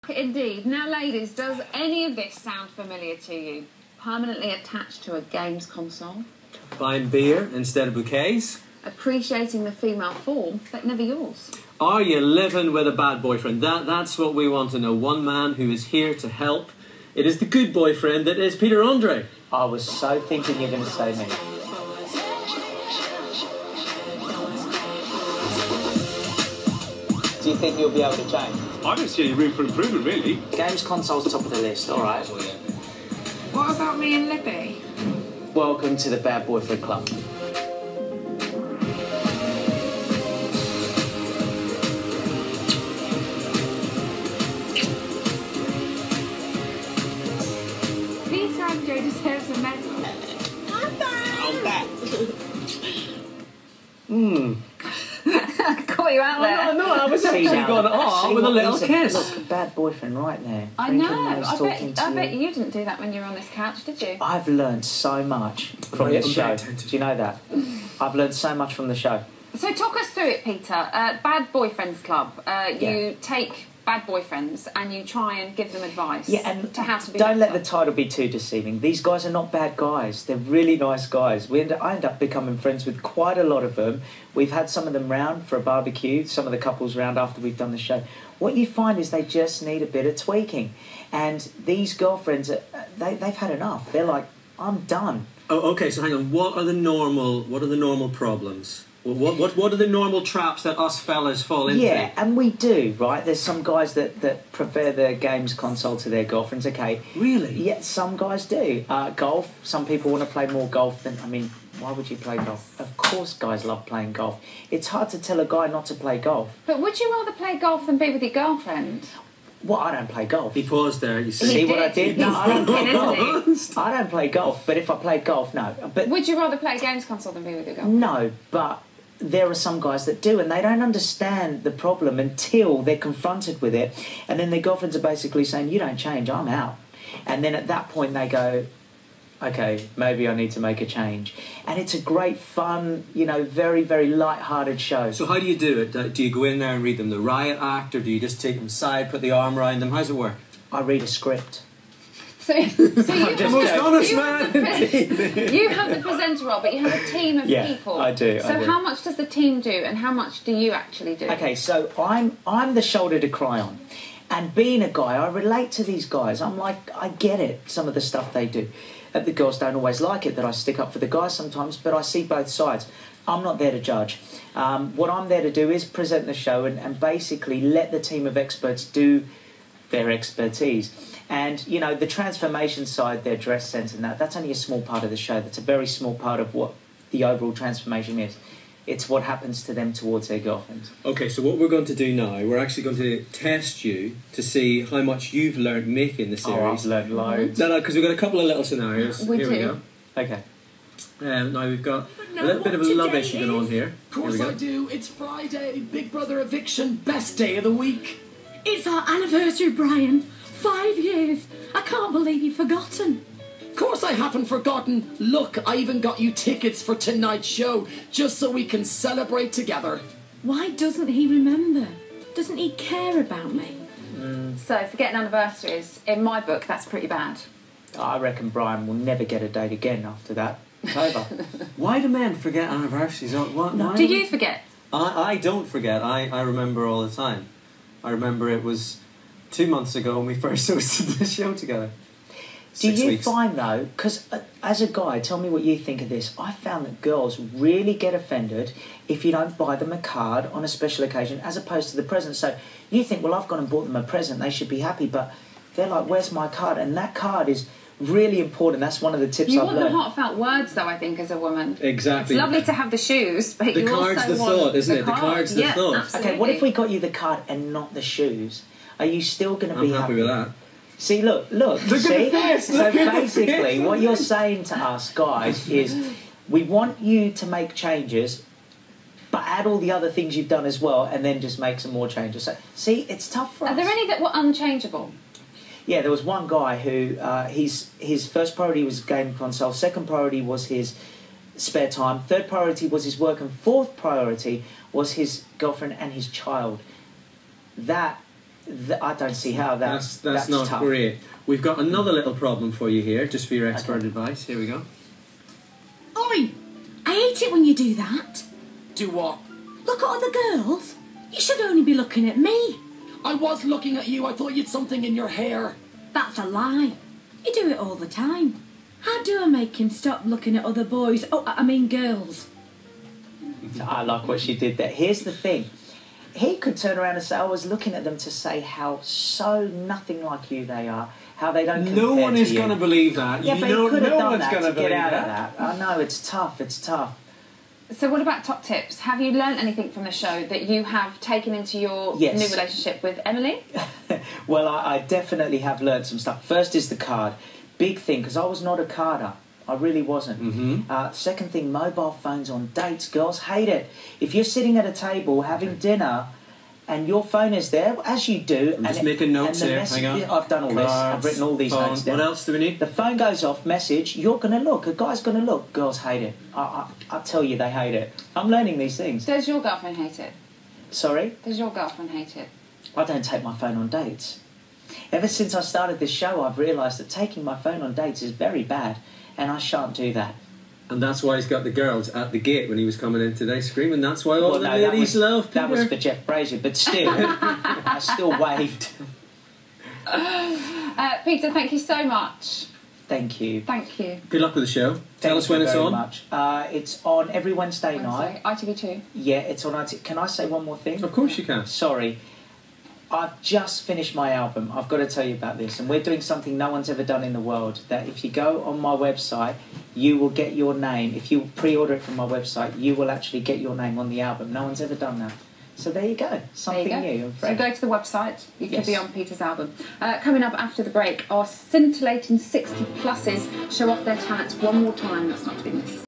Indeed. Now, ladies, does any of this sound familiar to you? Permanently attached to a games console? Buying beer instead of bouquets? Appreciating the female form, but never yours? Are you living with a bad boyfriend? That's what we want to know. One man who is here to help. It is the good boyfriend that is Peter Andre. I was so thinking you're going to say me. Do you think you'll be able to change? I don't see any room for improvement, really. Games console's top of the list, all right. What about me and Libby? Welcome to the Bad Boyfriend Club. Peter Andre deserves a medal. I'm back. Caught you out there. No, I was actually going on with a little kiss. Look, bad boyfriend right there. I Drinking know. those, I talking to bet you didn't do that when you were on this couch, did you? I've learned so much from this show. Do you know that? I've learned so much from the show. So talk us through it, Peter. Bad Boyfriends Club. You take bad boyfriends and you try and give them advice to how to be don't let better. the title be too deceiving. These guys are not bad guys. They're really nice guys. I end up becoming friends with quite a lot of them. We've had some of them round for a barbecue, some of the couples round after we've done the show. What you find is they just need a bit of tweaking. And these girlfriends, they've had enough. They're like, I'm done. Oh, okay, so hang on. What are the normal problems? What are the normal traps that us fellas fall into? Yeah, and we do, right? There's some guys that prefer their games console to their girlfriends, okay? Really? Yeah, some guys do. Golf, some people want to play more golf than... I mean, why would you play golf? Of course guys love playing golf. It's hard to tell a guy not to play golf. But would you rather play golf than be with your girlfriend? Well, I don't play golf. He paused there. You see? See what I did? No, I don't play golf. Isn't I don't play golf, but if I play golf, no. But he? Would you rather play a games console than be with your girlfriend? no, but there are some guys that do, and they don't understand the problem until they're confronted with it, and then their girlfriends are basically saying, you don't change, I'm out. And then at that point they go, okay, maybe I need to make a change. And it's a great fun, very, very light-hearted show. So how do you do it? Do you go in there and read them the riot act, or do you just take them aside, put the arm around them? How's it work? I read a script. So you have The most honest you man. you have the presenter role, but you have a team of people. I do. So how much does the team do, and how much do you actually do? Okay, so I'm the shoulder to cry on. And being a guy, I relate to these guys. I'm like, I get it, some of the stuff they do. The girls don't always like it that I stick up for the guys sometimes, but I see both sides. I'm not there to judge. What I'm there to do is present the show and basically let the team of experts do their expertise. And, the transformation side, their dress sense and that's only a small part of the show. That's a very small part of what the overall transformation is. It's what happens to them towards their girlfriends. Okay, so what we're going to do now, we're actually going to test you to see how much you've learned making the series. Oh, I've learned loads. No, because we've got a couple of little scenarios. We Here do. we go. Okay. Now we've got a little bit of a love issue going on here. Of course I do. It's Friday, Big Brother eviction, best day of the week. It's our anniversary, Brian. 5 years. I can't believe you've forgotten. Of course I haven't forgotten. Look, I even got you tickets for tonight's show, just so we can celebrate together. Why doesn't he remember? Doesn't he care about me? So forgetting anniversaries, in my book, that's pretty bad. I reckon Brian will never get a date again after that. It's over. Why do men forget anniversaries? Why? Do you forget? I don't forget. I remember all the time. I remember it was 2 months ago when we first hosted the show together. Do 6 you weeks. find, though, because as a guy, tell me what you think of this, I found that girls really get offended if you don't buy them a card on a special occasion as opposed to the present. So you think, well, I've gone and bought them a present, they should be happy, but they're like, where's my card? And that card is really important. That's one of the tips You I've want learned. the heartfelt words, though, I think, as a woman. Exactly. It's lovely to have the shoes, but The you card's also the want thought, isn't the it? The card. card's the Yeah, thought. absolutely. Okay, what if we got you the card and not the shoes? Are you still going to I'm be happy with that. See, look, see? So basically, what you're saying to us, guys, is we want you to make changes, but add all the other things you've done as well, and then just make some more changes. So, see, it's tough for us. Are there any that were unchangeable? Yeah, there was one guy who, his first priority was game console, second priority was his spare time, third priority was his work, and fourth priority was his girlfriend and his child. That I don't see how That's that's not tough. great. We've got another little problem for you here, just for your expert advice. Here we go. Oi! I hate it when you do that. Do what? Look at other girls. You should only be looking at me. I was looking at you. I thought you'd something in your hair. That's a lie. You do it all the time. How do I make him stop looking at other boys? Oh, I mean girls. I like what she did there. Here's the thing. He could turn around and say, I was looking at them to say how so nothing like you they are, how they don't compare No one is to you. going to believe that. Yeah, but he could have done that to get out of that. that. I know, it's tough, it's tough. So what about top tips? Have you learned anything from the show that you have taken into your Yes. new relationship with Emily? Well, I definitely have learned some stuff. First is the card. Big thing, because I was not a carder. I really wasn't. Second thing, mobile phones on dates. Girls hate it. If you're sitting at a table having dinner and your phone is there, as you do... I'm just making notes and the here. message- Hang on. I've done all this. I've written all these phone. notes down. What else do we need? The phone goes off, message, you're going to look. A guy's going to look. Girls hate it. I tell you, they hate it. I'm learning these things. Does your girlfriend hate it? Sorry? Does your girlfriend hate it? I don't take my phone on dates. Ever since I started this show, I've realised that taking my phone on dates is very bad, and I shan't do that. And that's why he's got the girls at the gate when he was coming in today screaming, that's why all Well, the no, that ladies was- love Peter. That was for Jeff Brazier, but still, I still waved. Peter, thank you so much. Thank you. Thank you. Good luck with the show. Tell Thank us when you it's very on. much. It's on every Wednesday night. ITV2. Yeah, it's on ITV. Can I say one more thing? Of course you can. Sorry. I've just finished my album. I've got to tell you about this. And we're doing something no one's ever done in the world. That if you go on my website, you will get your name. If you pre-order it from my website, you will actually get your name on the album. No one's ever done that. So there you go. Something There you go. new. So go to the website. You could Yes. be on Peter's album. Coming up after the break, our scintillating 60 pluses show off their talents one more time. That's not to be missed.